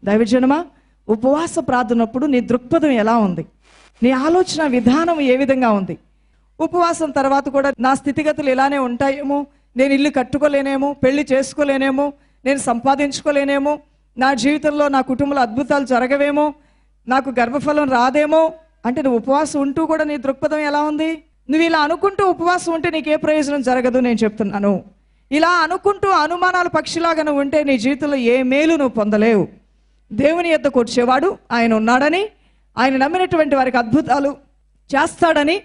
దైవజనమా, ఉపవాస ప్రార్థనప్పుడు నీ దృక్పథం ఎలా ఉంది? నీ ఆలోచన విధానం ఏ విధంగా ఉంది? ఉపవాసం తర్వాత కూడా నా స్థితిగతులు ఇలానే ఉంటాయేమో, నేను ఇల్లు కట్టుకోలేనేమో, పెళ్లి చేసుకోలేనేమో, నేను సంపాదించుకోలేనేమో, నా జీవితంలో నా కుటుంబంలో అద్భుతాలు జరగవేమో, నాకు గర్భఫలం రాదేమో అంటే నువ్వు ఉపవాసం ఉంటూ కూడా నీ దృక్పథం ఎలా ఉంది? నువ్వు ఇలా అనుకుంటూ ఉపవాసం ఉంటే నీకే ప్రయోజనం జరగదు. నేను చెప్తున్నాను, ఇలా అనుకుంటూ అనుమానాల పక్షిలాగా నువ్వు ఉంటే నీ జీవితంలో ఏ మేలు నువ్వు పొందలేవు. దేవుని యొద్దకు వచ్చేవాడు ఆయన ఉన్నాడని, ఆయన నమ్మినటువంటి వారికి అద్భుతాలు చేస్తాడని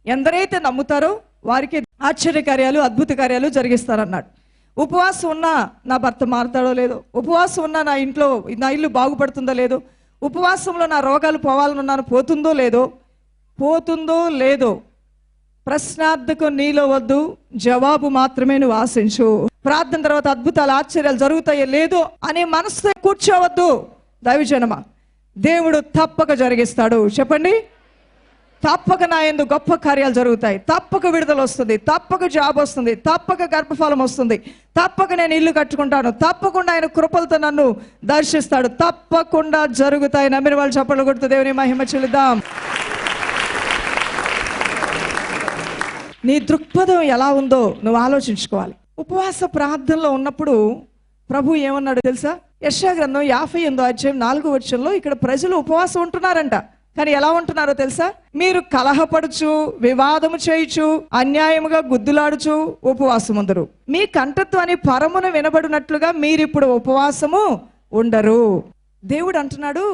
ఎందరైతే నమ్ముతారో వారికి ఆశ్చర్యకార్యాలు, అద్భుత కార్యాలు జరిగిస్తారన్నాడు. ఉపవాసం ఉన్నా నా భర్త మారుతాడో లేదో, ఉపవాసం ఉన్నా నా ఇంట్లో నా ఇల్లు బాగుపడుతుందో లేదో, ఉపవాసంలో నా రోగాలు పోవాలనున్నాను పోతుందో లేదో ప్రశ్నార్థకం నీలో వద్దు, జవాబు మాత్రమే నువ్వు ఆశించు. ప్రార్థన తర్వాత అద్భుతాలు ఆశ్చర్యాలు జరుగుతాయో లేదో అనే మనసుతో కూర్చోవద్దు. దైవజనమా, దేవుడు తప్పక జరిగిస్తాడు. చెప్పండి, తప్పక నా యందు గొప్ప కార్యాలు జరుగుతాయి, తప్పక విడుదల వస్తుంది, తప్పక జాబ్ వస్తుంది, తప్పక గర్భఫలం వస్తుంది, తప్పక నేను ఇల్లు కట్టుకుంటాను, తప్పకుండా ఆయన కృపలతో నన్ను దర్శిస్తాడు, తప్పకుండా జరుగుతాయి. నమ్మిన వాళ్ళు చప్పట్లు కొడుతూ దేవుని మహిమ చెల్లిద్దాం. నీ దృక్పథం ఎలా ఉందో నువ్వు ఆలోచించుకోవాలి. ఉపవాస ప్రార్థనలో ఉన్నప్పుడు ప్రభు ఏమన్నాడు తెలుసా? యెషయా గ్రంథం 58:4 ఇక్కడ ప్రజలు ఉపవాసం ఉంటున్నారంట. కానీ ఎలా ఉంటున్నారో తెలుసా? మీరు కలహపడుచు, వివాదము చేయుచు, అన్యాయముగా గుద్దులాడుచు ఉపవాసం ఉండరు. మీ కంఠత్వాన్ని పరమున వినబడినట్లుగా మీరిప్పుడు ఉపవాసము ఉండరు. దేవుడు అంటున్నాడు,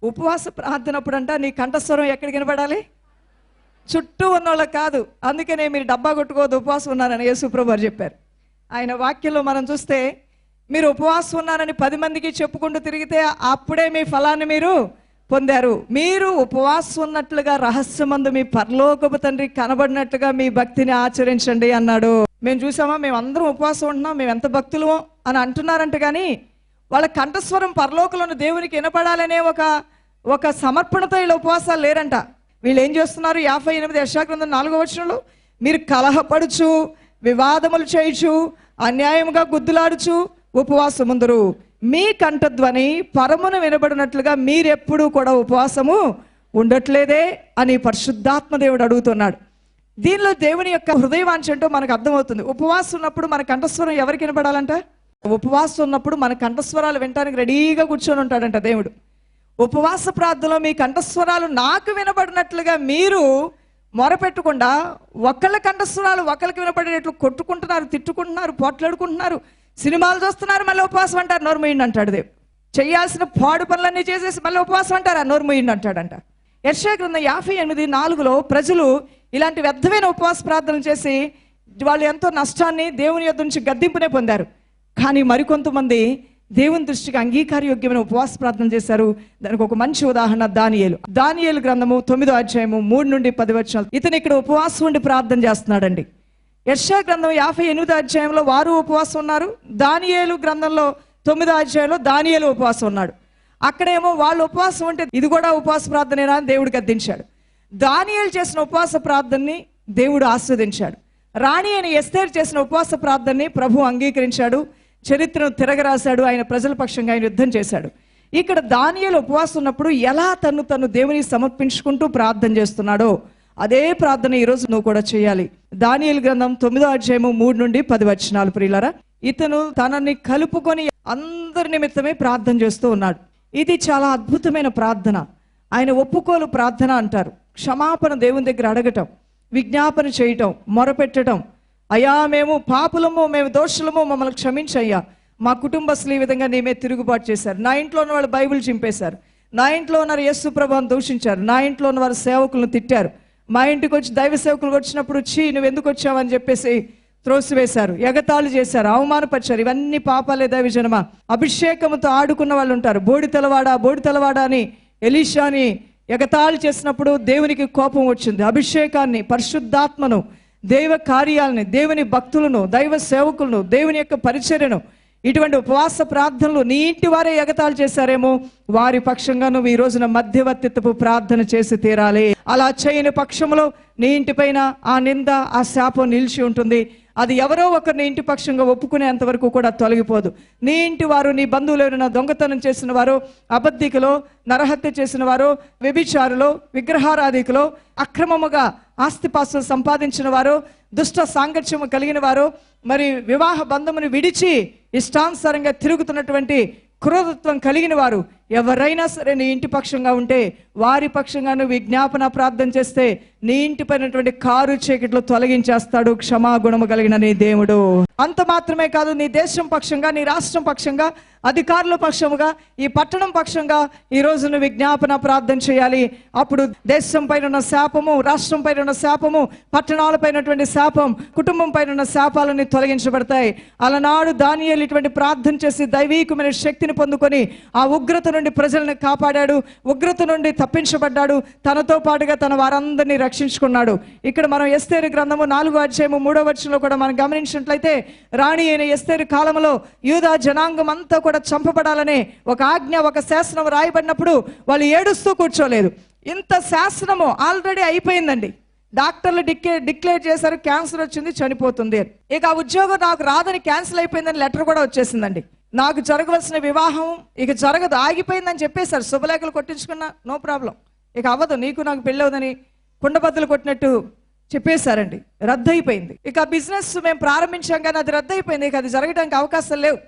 ఉపవాస ప్రార్థనప్పుడు అంట నీ కంఠస్వరం ఎక్కడికి వినబడాలి? చుట్టూ ఉన్నోళ్ళకి కాదు. అందుకనే మీరు డబ్బా కొట్టుకోవద్దు, ఉపవాసం ఉన్నారని యేసుప్రభు వారు చెప్పారు. ఆయన వాక్యంలో మనం చూస్తే మీరు ఉపవాసం ఉన్నారని 10 మందికి చెప్పుకుంటూ తిరిగితే అప్పుడే మీ ఫలాన్ని మీరు పొందారు. మీరు ఉపవాసం ఉన్నట్లుగా రహస్యమందు మీ పరలోకపు తండ్రి కనబడినట్లుగా మీ భక్తిని ఆచరించండి అన్నాడు. మేము చూసామా, మేము అందరం ఉపవాసం ఉంటున్నాం, మేము ఎంత భక్తులమో అని అంటున్నారంట. కానీ వాళ్ళ కంఠస్వరం పరలోకంలోని దేవునికి వినపడాలనే ఒక సమర్పణతో వీళ్ళ ఉపవాసాలు లేరంట. వీళ్ళు ఏం చేస్తున్నారు? 58 యెషయా గ్రంథం 4 మీరు కలహపడుచు, వివాదములు చేయుచు, అన్యాయముగా గుద్దులాడుచు ఉపవాసం ముందరు. మీ కంఠధ్వని పరమున వినబడినట్లుగా మీరెప్పుడు కూడా ఉపవాసము ఉండట్లేదే అని పరిశుద్ధాత్మ దేవుడు అడుగుతున్నాడు. దీనిలో దేవుని యొక్క హృదయవాంఛ ఏంటో మనకు అర్థమవుతుంది. ఉపవాసం ఉన్నప్పుడు మన కంఠస్వరం ఎవరికి వినపడాలంట? ఉపవాసం ఉన్నప్పుడు మన కంఠస్వరాలు వినటానికి రెడీగా కూర్చొని ఉంటాడంట దేవుడు. ఉపవాస ప్రార్థనలో మీ కంఠస్వరాలు నాకు వినబడినట్లుగా మీరు మొరపెట్టకుండా ఒకళ్ళ కంఠస్వరాలు ఒకరికి వినపడేటట్లు కొట్టుకుంటున్నారు, తిట్టుకుంటున్నారు, పోట్లాడుకుంటున్నారు, సినిమాలు చూస్తున్నారు, మళ్ళీ ఉపవాసం అంటారు. నోరు మూయండి అంటాడు దేవుడు. చేయాల్సిన పాడు పనులన్నీ చేసేసి మళ్ళీ ఉపవాసం అంటారు, నోరు మూయండి అంటాడంట. యెషయా గ్రంథం 58:4 ప్రజలు ఇలాంటి వ్యర్థమైన ఉపవాస ప్రార్థనలు చేసి వాళ్ళు ఎంతో నష్టాన్ని దేవుని యొద్ద నుంచి గద్దింపునే పొందారు. కానీ మరికొంతమంది దేవుని దృష్టికి అంగీకారయోగ్యమైన ఉపవాస ప్రార్థన చేశారు. దానికి ఒక మంచి ఉదాహరణ దానియేలు గ్రంథము 9:10 ఇతను ఇక్కడ ఉపవాసం ఉండి ప్రార్థన చేస్తున్నాడండి. యెషయా గ్రంథం 58 వారు ఉపవాసం ఉన్నారు. దానియేలు గ్రంథంలో 9 దానియేలు ఉపవాసం ఉన్నాడు. అక్కడేమో వాళ్ళు ఉపవాసం ఉంటే ఇది కూడా ఉపవాస ప్రార్థనేనా అని దేవుడు గద్దించాడు. దానియేలు చేసిన ఉపవాస ప్రార్థనని దేవుడు ఆస్వాదించాడు. రాణి అయిన ఎస్తేరు చేసిన ఉపవాస ప్రార్థనని ప్రభు అంగీకరించాడు. చరిత్రను తిరగరాశాడు. ఆయన ప్రజల పక్షంగా ఆయన యుద్ధం చేశాడు. ఇక్కడ దానియేలు ఉపవాసం ఉన్నప్పుడు ఎలా తను దేవునికి సమర్పించుకుంటూ ప్రార్థన చేస్తున్నాడో అదే ప్రార్థన ఈరోజు నువ్వు కూడా చేయాలి. దానియేలు గ్రంథం 9:3-10 ప్రియులారా, ఇతను తనని కలుపుకొని అందరి నిమిత్తమే ప్రార్థన చేస్తూ ఉన్నాడు. ఇది చాలా అద్భుతమైన ప్రార్థన. ఆయన ఒప్పుకోలు ప్రార్థన అంటారు. క్షమాపణ దేవుని దగ్గర అడగటం, విజ్ఞాపన చేయటం, మొరపెట్టడం. అయ్యా మేము పాపులము, మేము దోషులము, మమ్మల్ని క్షమించయ్యా. మా కుటుంబస్తులు ఈ విధంగా నేమే తిరుగుబాటు చేశారు. నా ఇంట్లో ఉన్న వాళ్ళు బైబిల్ చింపేశారు. నా ఇంట్లో ఉన్నారు యేసు ప్రభువును దూషించారు. నా ఇంట్లో ఉన్న వారు సేవకులను తిట్టారు. మా ఇంటికి వచ్చి దైవ సేవకులు వచ్చినప్పుడు నువ్వు ఎందుకు వచ్చావని చెప్పేసి త్రోసివేశారు, ఎగతాళి చేశారు, అవమానపరిచారు. ఇవన్నీ పాపాలే దైవజనమా. అభిషేకముతో ఆడుకున్న వాళ్ళు ఉంటారు. బోడితలవాడా అని ఎలీషాని ఎగతాళి చేసినప్పుడు దేవునికి కోపం వచ్చింది. అభిషేకాన్ని, పరిశుద్ధాత్మను, దైవ కార్యాలని, దేవుని భక్తులను, దైవ సేవకులను, దేవుని యొక్క పరిచర్యను, ఇటువంటి ఉపవాస ప్రార్థనలు నీ ఇంటి వారే ఎగతాళి చేశారేమో వారి పక్షంగా నువ్వు ఈ రోజున మధ్యవర్తిత్వపు ప్రార్థన చేసి తీరాలి. అలా చేయని పక్షంలో నీ ఇంటి పైన ఆ నింద, ఆ శాపం నిలిచి ఉంటుంది. అది ఎవరో ఒకరు నీ ఇంటి పక్షంగా ఒప్పుకునేంత వరకు కూడా తొలగిపోదు. నీ ఇంటి వారు, నీ బంధువులు ఎవరైనా దొంగతనం చేసిన వారు, అబద్ధికులో, నరహత్య చేసిన వారు, వ్యభిచారులో, విగ్రహారాధికులో, అక్రమముగా ఆస్తిపాస్తులు సంపాదించిన వారు, దుష్ట సాంగత్యము కలిగిన వారు, మరి వివాహ బంధమును విడిచి ఇష్టానుసారంగా తిరుగుతున్నటువంటి క్రోధత్వం కలిగిన వారు ఎవరైనా సరే నీ ఇంటి పక్షంగా ఉంటే వారి పక్షంగా నువ్వు విజ్ఞాపన ప్రార్థన చేస్తే నీ ఇంటి పైనటువంటి కారు చీకట్లు తొలగించేస్తాడు క్షమాగుణము కలిగిన నీ దేవుడు. అంత మాత్రమే కాదు, నీ దేశం పక్షంగా, నీ రాష్ట్రం పక్షంగా, అధికారుల పక్షముగా, ఈ పట్టణం పక్షంగా ఈ రోజు నువ్వు విజ్ఞాపన ప్రార్థన చేయాలి. అప్పుడు దేశం పైన ఉన్న శాపము, రాష్ట్రం పైన ఉన్న శాపము, పట్టణాల పైనటువంటి శాపం, కుటుంబం పైన ఉన్న శాపాలని తొలగించబడతాయి. అలనాడు దానియేలు ఇటువంటి ప్రార్థన చేసి దైవీకమైన శక్తిని పొందుకొని ఆ ఉగ్రత నుండి ప్రజలను కాపాడాడు, ఉగ్రత నుండి తప్పించబడ్డాడు, తనతో పాటుగా తన వారందరినీ రక్షించుకున్నాడు. ఇక్కడ మనం ఎస్తేరు గ్రంథము 4వ అధ్యాయము 3వ వచనంలో కూడా మనం గమనించినట్లయితే రాణి అయిన ఎస్తేరు కాలంలో యూదా జనాంగం అంతా కూడా చంపబడాలనే ఒక ఆజ్ఞ, ఒక శాసనం రాయబడినప్పుడు వాళ్ళు ఏడుస్తూ కూర్చోలేదు. ఇంత శాసనము ఆల్రెడీ అయిపోయిందండి. డాక్టర్లు డిక్లేర్ చేశారు క్యాన్సర్ వచ్చింది, చనిపోతుంది. ఇక ఆ ఉద్యోగం నాకు రాదని క్యాన్సిల్ అయిపోయిందని లెటర్ కూడా వచ్చేసిందండి. నాకు జరగవలసిన వివాహం ఇక జరగదు, ఆగిపోయిందని చెప్పేశారు. శుభలేఖలు కొట్టించుకున్నా నో ప్రాబ్లం, ఇక అవ్వదు, నీకు నాకు పెళ్ళి అవుదని కుండబద్దలు కొట్టినట్టు చెప్పేశారండి. రద్దయిపోయింది. ఇక బిజినెస్ మేము ప్రారంభించాం కానీ అది రద్దయిపోయింది, ఇక అది జరగడానికి అవకాశాలు లేవు.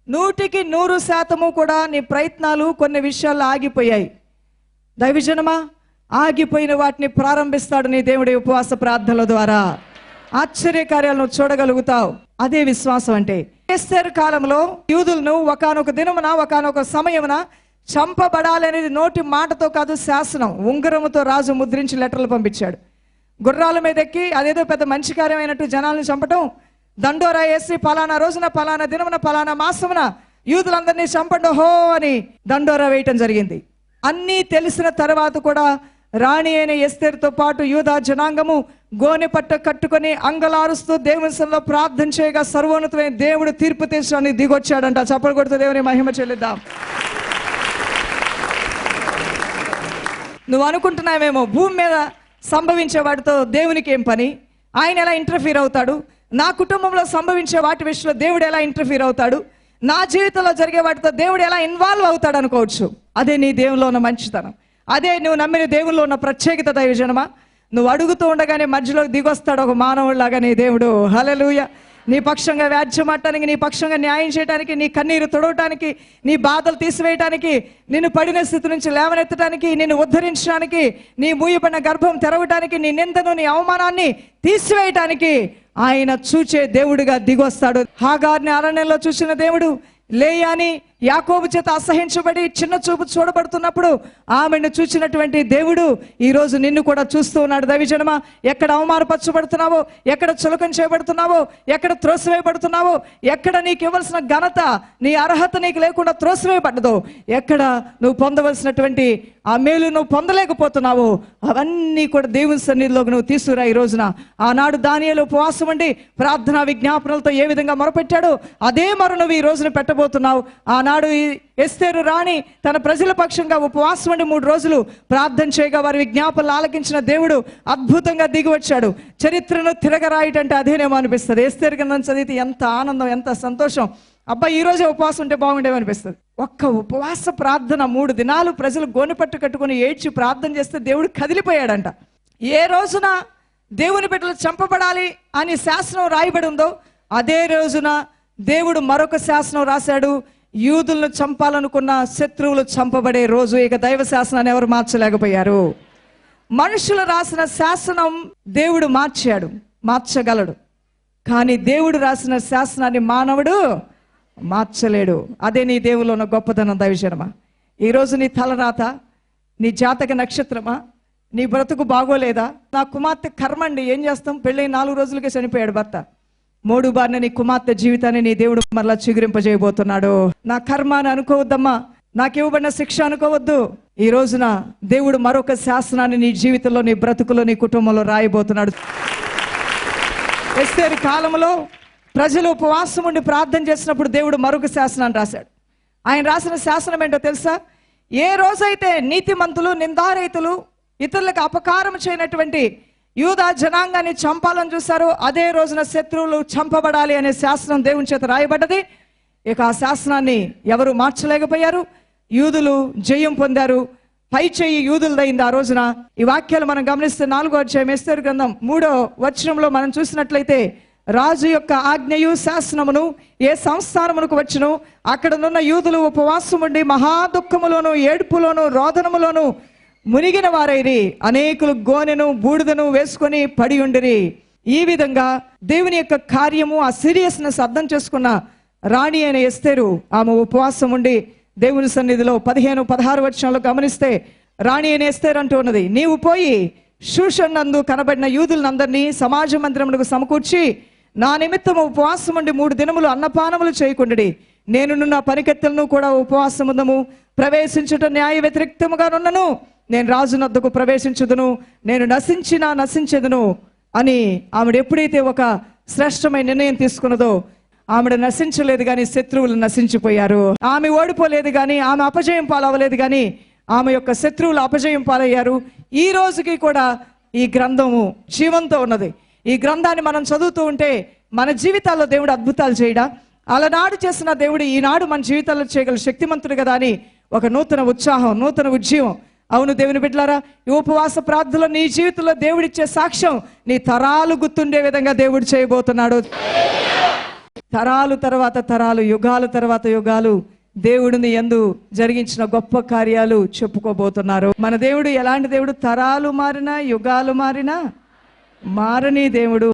100% కూడా నీ ప్రయత్నాలు కొన్ని విషయాల్లో ఆగిపోయాయి. దైవజనమా, ఆగిపోయిన వాటిని ప్రారంభిస్తాడు నీ దేవుడి ఉపవాస ప్రార్థనల ద్వారా. ఆశ్చర్యకార్యాలను చూడగలుగుతావు. అదే విశ్వాసం అంటే. ఎస్తేరు కాలంలో యూదులను ఒకానొక దినమున, ఒకానొక సమయమున చంపబడాలి అనేది నోటి మాటతో కాదు, శాసనం ఉంగరముతో రాజు ముద్రించి లెటర్లు పంపించాడు. గుర్రాల మీద ఎక్కి అదేదో పెద్ద మంచి కార్యమైనట్టు జనాలను చంపటం, దండోరా వేసి పలానా రోజున, పలానా దినమున, పలానా మాసమున యూదులందరినీ చంపండి హో అని దండోరా వేయటం జరిగింది. అన్నీ తెలిసిన తర్వాత కూడా రాణి అయిన ఎస్తేరుతో పాటు యూదా జనాంగము గోనె పట్ట కట్టుకొని అంగలారుస్తూ దేవుని సన్నిధిలో ప్రార్థన చేయగా సర్వోన్నతమైన దేవుడు తీర్పు తీర్చడానికి దిగొచ్చాడంట. చప్పలు కొడుతూ దేవుని మహిమ చెల్లిద్దాం. నువ్వు అనుకుంటున్నావేమో భూమి మీద సంభవించే వాటితో దేవునికి ఏం పని, ఆయన ఎలా ఇంటర్ఫీర్ అవుతాడు, నా కుటుంబంలో సంభవించే వాటి విషయంలో దేవుడు ఎలా ఇంటర్ఫీర్ అవుతాడు, నా జీవితంలో జరిగే వాటితో దేవుడు ఎలా ఇన్వాల్వ్ అవుతాడు అనుకోవచ్చు. అదే నీ దేవుల్లో ఉన్న మంచితనం, అదే నువ్వు నమ్మిన దేవుల్లో ఉన్న ప్రత్యేకత. దైవజనమా, నువ్వు అడుగుతూ ఉండగానే మధ్యలోకి దిగొస్తాడు ఒక మానవుడిలాగా నీ దేవుడు. హల్లెలూయా. నీ పక్షంగా వ్యాజ్యమాడటానికి, నీ పక్షంగా న్యాయం చేయడానికి, నీ కన్నీరు తొడవటానికి, నీ బాధలు తీసివేయటానికి, నిన్ను పడిన స్థితి నుంచి లేవనెత్తడానికి, నిన్ను ఉద్ధరించడానికి, నీ మూయబడిన గర్భం తెరవటానికి, నీ నిందను, నీ అవమానాన్ని తీసివేయటానికి ఆయన చూచే దేవుడిగా దిగొస్తాడు. హాగార్ని అరణ్యంలో చూసిన దేవుడు, లేయాని యాకోబు చేత అసహించబడి చిన్న చూపు చూడబడుతున్నప్పుడు ఆమెను చూచినటువంటి దేవుడు ఈరోజు నిన్ను కూడా చూస్తూ ఉన్నాడు. దైవజనమా, ఎక్కడ అవమానపరచబడుతున్నావో, ఎక్కడ చులకన చేయబడుతున్నావో, ఎక్కడ త్రోసివేయబడుతున్నావో, ఎక్కడ నీకు ఇవ్వాల్సిన ఘనత, నీ అర్హత నీకు లేకుండా త్రోసివేయబడ్డదో, ఎక్కడ నువ్వు పొందవలసినటువంటి ఆ మేలు నువ్వు పొందలేకపోతున్నావో, అవన్నీ కూడా దేవుని సన్నిధిలోకి నువ్వు తీసుకురా. ఈ రోజున ఆనాడు దానియేలు ఉపవాసం ఉండి ప్రార్థనా విజ్ఞాపనలతో ఏ విధంగా మొరపెట్టాడో అదే మొర నువ్వు ఈ రోజున పెట్టబోతున్నావు. ఆనాడు ఎస్తేరు రాణి తన ప్రజల పక్షంగా ఉపవాసం ఉండి 3 రోజులు ప్రార్థన చేయగా వారి విజ్ఞాపనలు ఆలకించిన దేవుడు అద్భుతంగా దిగి వచ్చాడు. చరిత్రను తిరగరాయటంటే అదేనేమో అనిపిస్తుంది. ఎస్తేరు గ్రంథం చదివితే ఎంత ఆనందం, ఎంత సంతోషం. అబ్బా, ఈ రోజే ఉపవాసం ఉంటే బాగుండేమనిపిస్తుంది. ఒక్క ఉపవాస ప్రార్థన 3 దినాలు ప్రజలు గోనెపట్టు కట్టుకుని ఏడ్చి ప్రార్థన చేస్తే దేవుడు కదిలిపోయాడంట. ఏ రోజున దేవుని బిడ్డలు చంపబడాలి అని శాసనం రాయబడి ఉందో అదే రోజున దేవుడు మరొక శాసనం రాశాడు. యూదులను చంపాలనుకున్న శత్రువులు చంపబడే రోజు. ఇక దైవ శాసనాన్ని ఎవరు మార్చలేకపోయారు. మనుషులు రాసిన శాసనం దేవుడు మార్చగలడు, కానీ దేవుడు రాసిన శాసనాన్ని మానవుడు మార్చలేడు. అదే నీ దేవుల్లో ఉన్న గొప్పతనం. దైవజనమా, ఈరోజు నీ తలరాత, నీ జాతక నక్షత్రమా, నీ బ్రతుకు బాగోలేదా? నా కుమార్తె కర్మండి, ఏం చేస్తాం, పెళ్ళి 4 రోజులకే చనిపోయాడు భర్త. 3 బారిన నీ కుమార్తె జీవితాన్ని నీ దేవుడు మరలా చిగురింపజేయబోతున్నాడు. నా కర్మ అని అనుకోవద్దమ్మా, నాకు ఇవ్వబడిన శిక్ష అనుకోవద్దు. ఈ రోజున దేవుడు మరొక శాసనాన్ని నీ జీవితంలో, నీ బ్రతుకులో, నీ కుటుంబంలో రాయబోతున్నాడు. ఎస్తేరు కాలంలో ప్రజలు ఉపవాసం ఉండి ప్రార్థన చేసినప్పుడు దేవుడు మరొక శాసనాన్ని రాశాడు. ఆయన రాసిన శాసనం ఏంటో తెలుసా? ఏ రోజైతే నీతిమంతులు, నిందారహితులు, ఇతరులకు అపకారం చేయనటువంటి యూదా జనాంగాన్ని చంపాలని చూశారు. అదే రోజున శత్రువులు చంపబడాలి అనే శాసనం దేవుని చేత రాయబడ్డది. ఇక ఆ శాసనాన్ని ఎవరు మార్చలేకపోయారు. యూదులు జయం పొందారు. పై చెయ్యి యూదులదైంది ఆ రోజున. ఈ వాక్యాలు మనం గమనిస్తే 4వ అధ్యాయం ఎస్తేరు గ్రంథం 3వ వచనంలో మనం చూసినట్లయితే, రాజు యొక్క ఆజ్ఞయు శాసనమును ఏ సంస్థానమునకు వచ్చును అక్కడనున్న యూదులు ఉపవాసం ఉండి మహా దుఃఖములోను ఏడుపులోను రోదనములోను మునిగిన వారైరి. అనేకులు గోనెను బూడిదను వేసుకొని పడి ఉండిరి. ఈ విధంగా దేవుని యొక్క కార్యము ఆ సీరియస్నెస్ అర్థం చేసుకున్న రాణి అయిన ఎస్తేరు ఆమె ఉపవాసం ఉండి దేవుని సన్నిధిలో 15-16 వచనాలు గమనిస్తే, రాణి అయిన ఎస్తేరు అంటూ ఉన్నది, నీవు పోయి షూషన్ నందు కనబడిన యూదులందరినీ సమాజ మందిరమునకు సమకూర్చి నా నిమిత్తము ఉపవాసం ఉండి 3 దినములు అన్నపానములు చేయకుండి. నేను నా పనికెత్తలను కూడా ఉపవాసముందము. ప్రవేశించుట న్యాయ వ్యతిరేక్తముగానున్నను. నేను రాజునొద్దకు ప్రవేశించుదును. నేను నశించెదను అని ఆవిడ ఎప్పుడైతే ఒక శ్రేష్టమైన నిర్ణయం తీసుకున్నదో, ఆమె నశించలేదు కానీ శత్రువులు నశించిపోయారు. ఆమె ఓడిపోలేదు కానీ, ఆమె అపజయం పాలవ్వలేదు కానీ ఆమె యొక్క శత్రువులు అపజయం పాలయ్యారు. ఈ రోజుకి కూడా ఈ గ్రంథము జీవంతో ఉన్నది. ఈ గ్రంథాన్ని మనం చదువుతూ ఉంటే మన జీవితాల్లో దేవుడు అద్భుతాలు చేయడా, అలనాడు చేసిన దేవుడు ఈనాడు మన జీవితాల్లో చేయగల శక్తిమంతుడు కదా అని ఒక నూతన ఉత్సాహం, నూతన ఉజ్జీవం. అవును దేవుని బిడ్డలారా, ఈ ఉపవాస ప్రార్థనలో నీ జీవితంలో దేవుడిచ్చే సాక్ష్యం నీ తరాలు గుర్తుండే విధంగా దేవుడు చేయబోతున్నాడు. తరాలు తర్వాత తరాలు, యుగాల తర్వాత యుగాలు దేవుడిని యందు జరిగించిన గొప్ప కార్యాలు చెప్పుకోబోతున్నారు. మన దేవుడు ఎలాంటి దేవుడు? తరాలు మారినా యుగాలు మారినా మారని దేవుడు.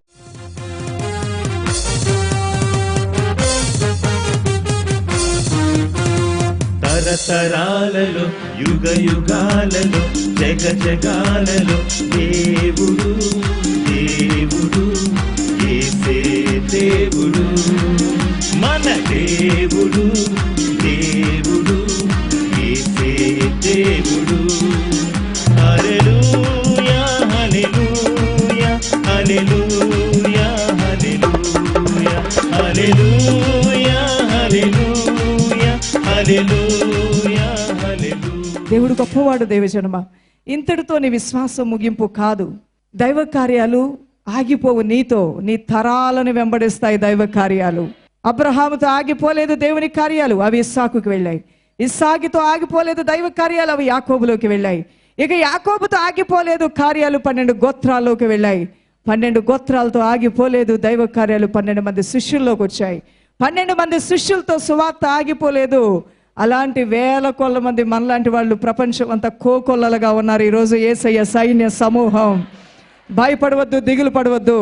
తరతరాలలో యుగ యుగాలలో జగ జగాలలో దేవుడు దేవుడు యేసే దేవుడు, మన దేవుడు దేవుడు యేసే దేవుడు. హల్లెలూయా హల్లెలూయా హల్లెలూయా హల్లెలూయా హల్లెలూయా హల్లెలూయా హల్లెలూయా హల్లెలూయా. దేవుడు గొప్పవాడు. దేవజనమా, ఇంతటితో నీ విశ్వాసం ముగింపు కాదు. దైవ కార్యాలు ఆగిపోవు. నీతో నీ తరాలను వెంబడిస్తాయి దైవ కార్యాలు. అబ్రహాముతో ఆగిపోలేదు దేవుని కార్యాలు, అవి ఇస్సాకుకి వెళ్ళాయి. ఇస్సాకుతో ఆగిపోలేదు దైవ కార్యాలు, అవి యాకోబులోకి వెళ్ళాయి. ఇక యాకోబుతో ఆగిపోలేదు కార్యాలు, 12 గోత్రాల్లోకి వెళ్ళాయి. 12 గోత్రాలతో ఆగిపోలేదు దైవ కార్యాలు, 12 మంది శిష్యుల్లోకి వచ్చాయి. 12 మంది శిష్యులతో సువార్త ఆగిపోలేదు. అలాంటి వేల కొల్ల మంది మనలాంటి వాళ్ళు ప్రపంచం అంతా కోకొల్లలుగా ఉన్నారు ఈరోజు. యేసయ్య సైన్య సమూహం. భయపడవద్దు, దిగులు పడవద్దు.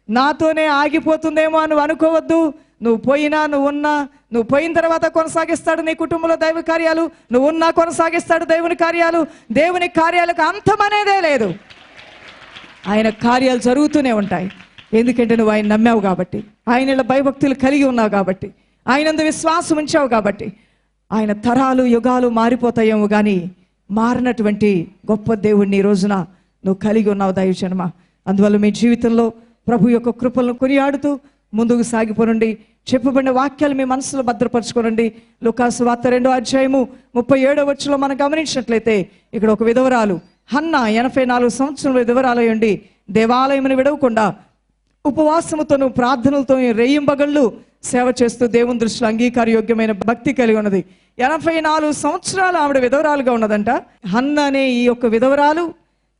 నాతోనే ఆగిపోతుందేమో అని అనుకోవద్దు. నువ్వు పోయినా, నువ్వు పోయిన తర్వాత కొనసాగిస్తాడు నీ కుటుంబంలో దైవ కార్యాలు. నువ్వు ఉన్నా కొనసాగిస్తాడు దేవుని కార్యాలు. దేవుని కార్యాలకు అంతం అనేదే లేదు. ఆయన కార్యాలు జరుగుతూనే ఉంటాయి. ఎందుకంటే నువ్వు ఆయన నమ్మావు కాబట్టి, ఆయన భయభక్తులు కలిగి ఉన్నావు కాబట్టి, ఆయనందు విశ్వాసం ఉంచావు కాబట్టి. ఆయన తరాలు యుగాలు మారిపోతాయేమో కానీ మారినటువంటి గొప్ప దేవుణ్ణి ఈ రోజున నువ్వు కలిగి ఉన్నావు దైవజనమా. అందువల్ల మీ జీవితంలో ప్రభు యొక్క కృపలను కొనియాడుతూ ముందుకు సాగిపోనండి. చెప్పబడిన వాక్యాలు మీ మనసులో భద్రపరచుకోనండి. లూకాసు వార్త 2వ అధ్యాయము 37వ వచనంలో మనం గమనించినట్లయితే, ఇక్కడ ఒక విధవరాలు హన్నా 84 సంవత్సరాల విధవరాలై ఉండి దేవాలయమును విడవకుండా ఉపవాసముతోను ప్రార్థనలతో రేయింబగళ్ళు సేవ చేస్తూ దేవుని దృష్టిలో అంగీకారయోగ్యమైన భక్తి కలిగి ఉన్నది. 84 సంవత్సరాలు ఆవిడ విధవరాలుగా ఉన్నదంట. హన్న అనే ఈ యొక్క విధవరాలు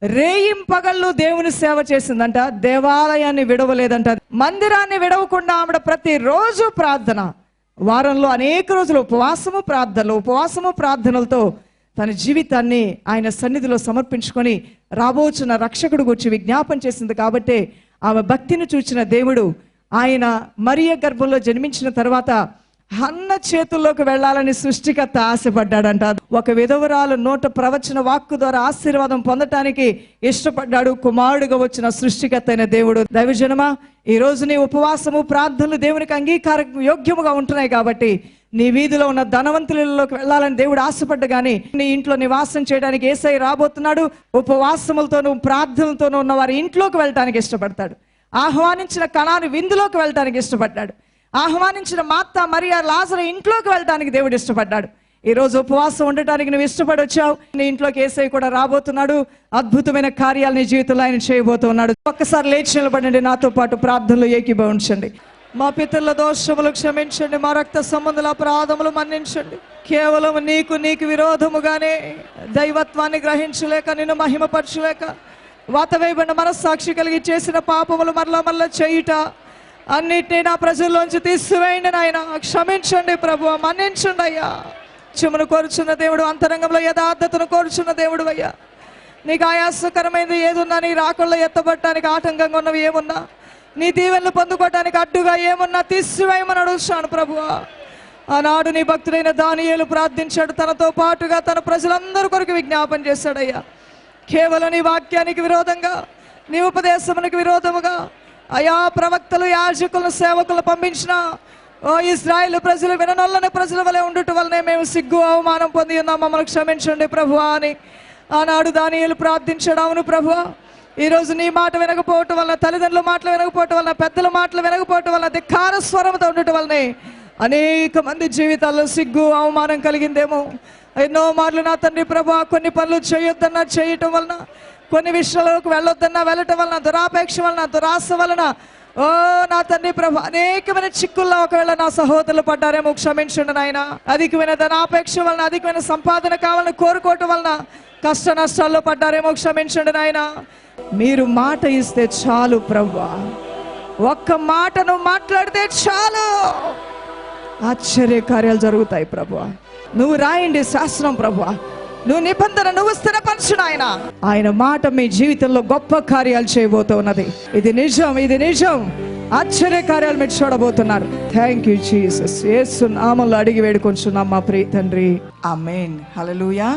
రేయింపగళ్ళు దేవుని సేవ చేసిందంట. దేవాలయాన్ని విడవలేదంట. మందిరాన్ని విడవకుండా ఆవిడ ప్రతిరోజు ప్రార్థన, వారంలో అనేక రోజులు ఉపవాసము ప్రార్థనలతో తన జీవితాన్ని ఆయన సన్నిధిలో సమర్పించుకొని రాబోచున్న రక్షకుడు గురించి విజ్ఞాపన చేసింది. కాబట్టి ఆమె భక్తిని చూచిన దేవుడు ఆయన మరియ గర్భంలో జన్మించిన తర్వాత హన్న చేతుల్లోకి వెళ్ళాలని సృష్టికర్త ఆశపడ్డాడంట. ఒక విధవరాలు నోట ప్రవచన వాక్కు ద్వారా ఆశీర్వాదం పొందటానికి ఇష్టపడ్డాడు. కుమారుడుగా వచ్చిన సృష్టికర్త అయిన దేవుడు. దైవజనమా, ఈ రోజు నీ ఉపవాసము ప్రార్థనలు దేవునికి అంగీకార యోగ్యముగా ఉంటున్నాయి కాబట్టి నీ వీధిలో ఉన్న ధనవంతులలోకి వెళ్ళాలని దేవుడు ఆశపడ్డగాని నీ ఇంట్లో నివాసం చేయడానికి యేసయ్య రాబోతున్నాడు. ఉపవాసములతోనూ ప్రార్థనలతోనూ ఉన్న వారి ఇంట్లోకి వెళ్ళటానికి ఇష్టపడతాడు. ఆహ్వానించిన కణాను విందులోకి వెళ్ళటానికి ఇష్టపడ్డాడు. ఆహ్వానించిన మార్తా, మరియా, లాజరు ఇంట్లోకి వెళ్ళటానికి దేవుడు ఇష్టపడ్డాడు. ఈ రోజు ఉపవాసం ఉండటానికి నువ్వు ఇష్టపడి వచ్చావు. నీ ఇంట్లోకి యేసయ్య కూడా రాబోతున్నాడు. అద్భుతమైన కార్యాలు నీ జీవితంలో ఆయన చేయబోతున్నాడు. ఒక్కసారి లేచి నిలబడండి, నాతో పాటు ప్రార్థనలో ఏకీభవించండి. మా పితరుల దోషములు క్షమించండి, మా రక్త సంబంధుల అపరాధములు మన్నించండి. కేవలం నీకు విరోధముగానే దైవత్వాన్ని గ్రహించలేక, నిన్ను మహిమపరచలేక, వాతవేయబడిన మనస్సాక్షి కలిగి చేసిన పాపములు మరలా చేయుట అన్నిటినీ నా ప్రజల్లోంచి తీసివేయండి నాయన. క్షమించండి ప్రభు, మన్నించండి అయ్యా. చెమును కోరుచున్న దేవుడు, అంతరంగంలో యథార్థతను కోరుచున్న దేవుడు అయ్యా. నీకు ఆయాసకరమైనది ఏదున్నా, నీ రాకుల్లో ఎత్తబట్టడానికి ఆటంకంగా ఉన్నవి ఏమున్నా, నీ దీవెనలు పొందుకోవడానికి అడ్డుగా ఏమున్నా తీసివేయమని అడుగుతాను ప్రభువా. ఆనాడు నీ భక్తుడైన దానియేలు ప్రార్థించాడు, తనతో పాటుగా తన ప్రజలందరి కొరకు విజ్ఞాపన చేశాడయ్యా. కేవలం నీ వాక్యానికి విరోధంగా, నీ ఉపదేశమునికి విరోధముగా అయా ప్రవక్తలు, యాజకులను, సేవకులను పంపించిన ఓ ఇశ్రాయేలు ప్రజలు విననొల్లని ప్రజల వలె ఉండటం వల్లనే మేము సిగ్గు అవమానం పొంది ఉన్నాం, మమ్మల్ని క్షమించండి ప్రభువా అని ఆనాడు దానియేలు ప్రార్థించాడు. అవును ప్రభువా, ఈరోజు నీ మాట వినకపోవటం వలన, తల్లిదండ్రుల మాటలు వినకపోవటం వలన, పెద్దల మాటలు వినకపోవటం వలన, ధిక్కార స్వరంతో ఉండటం వల్లనే అనేక మంది జీవితాల్లో సిగ్గు అవమానం కలిగిందేమో. ఎన్నో మార్లు నా తండ్రి ప్రభువా, కొన్ని పనులు చేయొద్దన్నా చేయటం వలన, కొన్ని విషయాలకు వెళ్ళొద్దన్నా వెళ్ళటం వలన, దురాపేక్ష వలన, దురాశ వలన, ఓ నా తండ్రి ప్రభు, అనేకమైన చిక్కుల్లో ఒకవేళ నా సహోదరులు పడ్డారేమో, క్షమించండి నాయన. అధికమైన ధనాపేక్ష వలన, అధికమైన సంపాదన కావాలని కోరుకోవటం వలన కష్ట నష్టాల్లో పడ్డారేమో, క్షమించండి నాయన. మీరు మాట ఇస్తే చాలు ప్రభువా, ఒక్క మాట నువ్వు మాట్లాడితే చాలు, ఆశ్చర్య కార్యాలు జరుగుతాయి ప్రభువా. నువ్వు రాయండి శాసనం ప్రభువా, నువ్వు నిబంధన నువ్వు స్థిరపరచు నాయన. ఆయన మాట మీ జీవితంలో గొప్ప కార్యాలు చేయబోతున్నది. ఇది నిజం. ఆశ్చర్య కార్యాలు మీరు చూడబోతున్నారు. Thank you Jesus. యేసు నామములో అడిగి వేడుకొంచున్నాం మా ప్రియ తండ్రి, ఆమేన్. హల్లెలూయా.